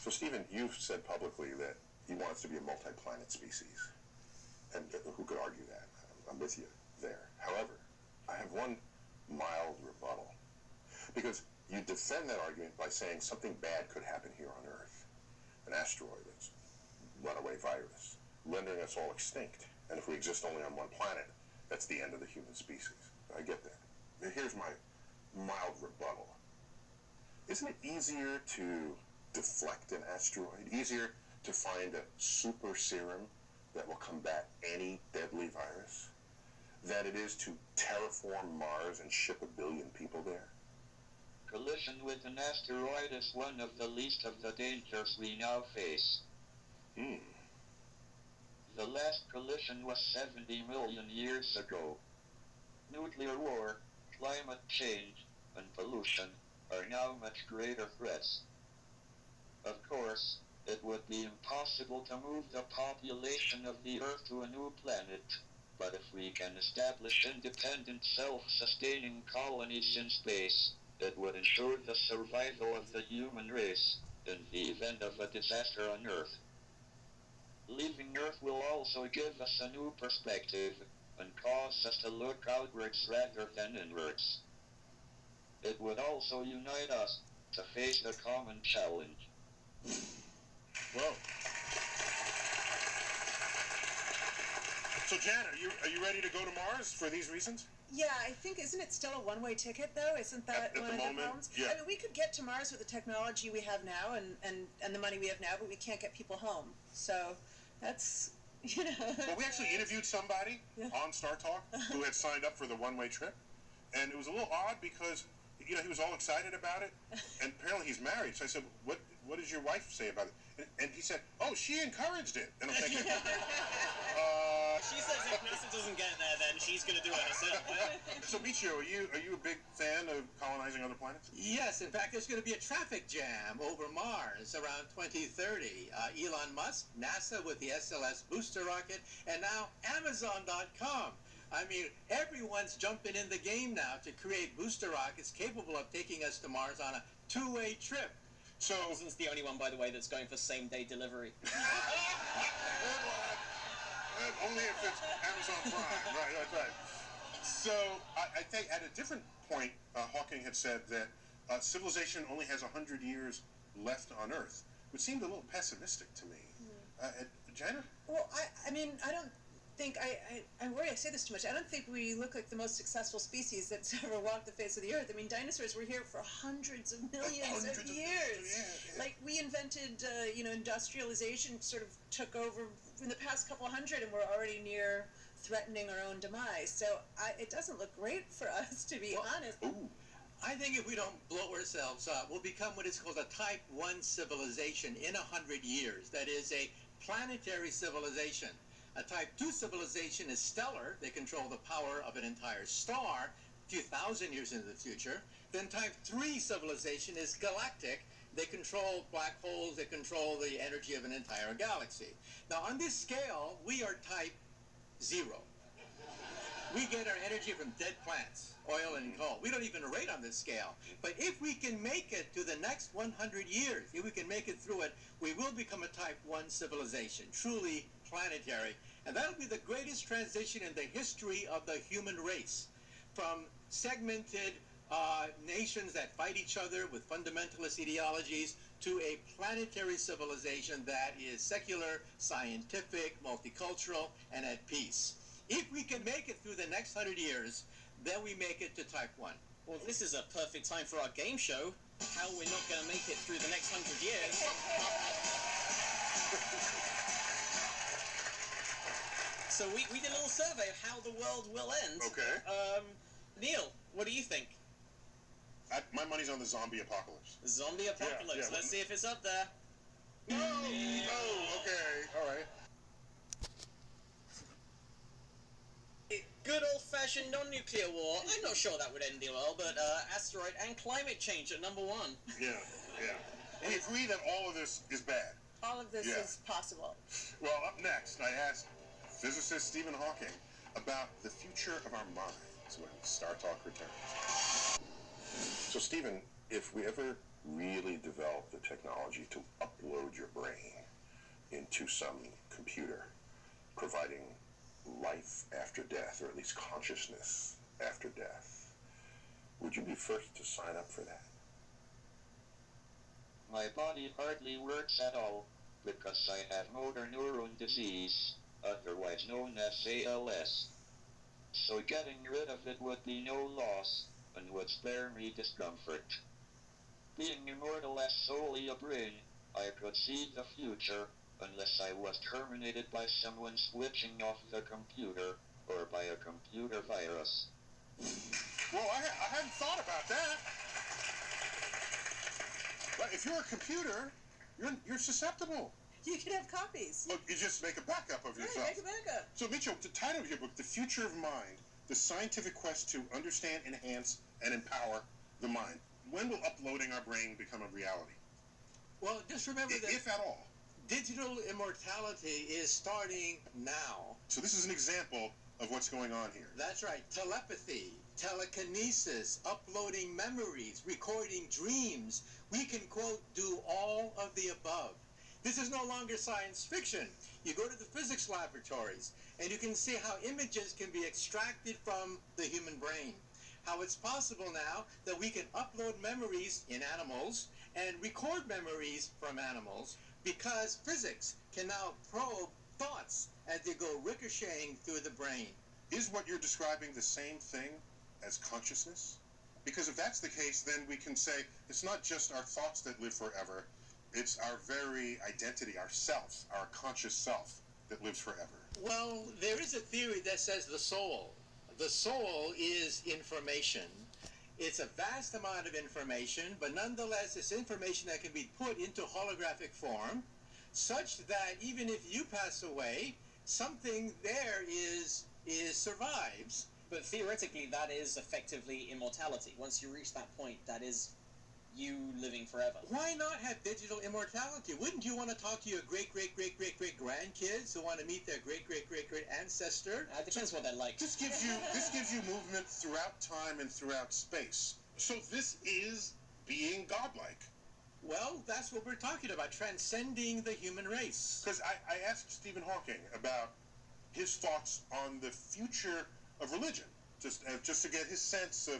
So, Stephen, you've said publicly that you want us to be a multi-planet species. And who could argue that? I'm with you there. However, I have one mild rebuttal. Because you defend that argument by saying something bad could happen here on Earth. An asteroid, a runaway virus, rendering us all extinct. And if we exist only on one planet, that's the end of the human species. I get that. Here's my mild rebuttal. Isn't it easier to deflect an asteroid? Easier to find a super serum that will combat any deadly virus than it is to terraform Mars and ship 1 billion people there? Collision with an asteroid is one of the least of the dangers we now face. The last collision was 70 million years ago. Nuclear war, climate change, and pollution are now much greater threats. Of course, it would be impossible to move the population of the Earth to a new planet, but if we can establish independent, self-sustaining colonies in space, it would ensure the survival of the human race in the event of a disaster on Earth. Leaving Earth will also give us a new perspective and cause us to look outwards rather than inwards. It would also unite us to face the common challenge. Well, so Jan, are you ready to go to Mars for these reasons? Yeah, I think, isn't it still a one-way ticket, though? Isn't that one of the problems? Yeah. I mean, we could get to Mars with the technology we have now and the money we have now, but we can't get people home. So that's, you know. Well, we actually interviewed somebody on Startalk who had signed up for the one-way trip, and it was a little odd because, you know, he was all excited about it, and apparently he's married. So I said, what does your wife say about it? And he said, oh, she encouraged it. And I'm thinking, she says if NASA doesn't get there, then she's going to do it herself. So, Michio, are you a big fan of colonizing other planets? Yes, in fact, there's going to be a traffic jam over Mars around 2030. Elon Musk, NASA with the SLS booster rocket, and now Amazon.com. I mean, everyone's jumping in the game now to create booster rockets capable of taking us to Mars on a two-way trip. So Amazon's the only one, by the way, that's going for same-day delivery. Only if it's Amazon Prime. Right, that's right. So I think at a different point, Hawking had said that civilization only has 100 years left on Earth, which seemed a little pessimistic to me. Jana? Well, I mean, I don't think, I worry I say this too much, I don't think we look like the most successful species that's ever walked the face of the Earth. I mean, dinosaurs were here for hundreds of millions of years. Like, we invented, you know, industrialization sort of took over in the past couple hundred, and we're already near threatening our own demise. So it doesn't look great for us, to be honest. I think if we don't blow ourselves up, we'll become what is called a Type 1 civilization in 100 years. That is a planetary civilization. A Type 2 civilization is stellar. They control the power of an entire star a few thousand years into the future. Then Type 3 civilization is galactic. They control black holes. They control the energy of an entire galaxy. Now, on this scale, we are Type 0. We get our energy from dead plants, oil and coal. We don't even rate on this scale. But if we can make it to the next 100 years, if we can make it through it, we will become a Type 1 civilization, truly planetary. And that'll be the greatest transition in the history of the human race. From segmented nations that fight each other with fundamentalist ideologies to a planetary civilization that is secular, scientific, multicultural, and at peace. If we can make it through the next 100 years, then we make it to Type 1. Well, this is a perfect time for our game show. How we're not going to make it through the next 100 years. So we did a little survey of how the world will end. Okay. Neil, what do you think? My money's on the zombie apocalypse. Zombie apocalypse. Yeah. Let's see if it's up there. No! Okay, all right. Good old-fashioned non-nuclear war. I'm not sure that would end the world, but asteroid and climate change at number one. Yeah. We agree that all of this is bad. All of this is possible. Well, up next, I asked physicist Stephen Hawking about the future of our minds when Startalk returns. So, Stephen, if we ever really develop the technology to uplift upload your brain into some computer, providing life after death, or at least consciousness after death, would you be first to sign up for that? My body hardly works at all, because I have motor neuron disease, otherwise known as ALS. So getting rid of it would be no loss, and would spare me discomfort. Being immortal as solely a brain, I could see the future, unless I was terminated by someone switching off the computer, or by a computer virus. Well, I hadn't thought about that. But if you're a computer, you're susceptible. You can have copies. Look, you just make a backup of yourself. Right, make a backup. So, Michio, the title of your book, The Future of Mind, the scientific quest to understand, enhance, and empower the mind. When will uploading our brain become a reality? Well, just remember that If at all. digital immortality is starting now. So this is an example of what's going on here. That's right. Telepathy, telekinesis, uploading memories, recording dreams. We can, quote, do all of the above. This is no longer science fiction. You go to the physics laboratories, and you can see how images can be extracted from the human brain. How it's possible now that we can upload memories in animals and record memories from animals, because physics can now probe thoughts as they go ricocheting through the brain. Is what you're describing the same thing as consciousness? Because if that's the case, then we can say it's not just our thoughts that live forever, it's our very identity, our self, our conscious self that lives forever. Well, there is a theory that says the soul. The soul is information. It's a vast amount of information, but nonetheless it's information that can be put into holographic form, such that even if you pass away, something there survives. But theoretically, that is effectively immortality. Once you reach that point, that is you living forever. Why not have digital immortality? Wouldn't you want to talk to your great-great-great-great-great-grandkids who want to meet their great-great-great-great ancestor? It depends what they're like. This gives you movement throughout time and throughout space. So this is being godlike. Well, that's what we're talking about, transcending the human race. Because I asked Stephen Hawking about his thoughts on the future of religion, just to get his sense of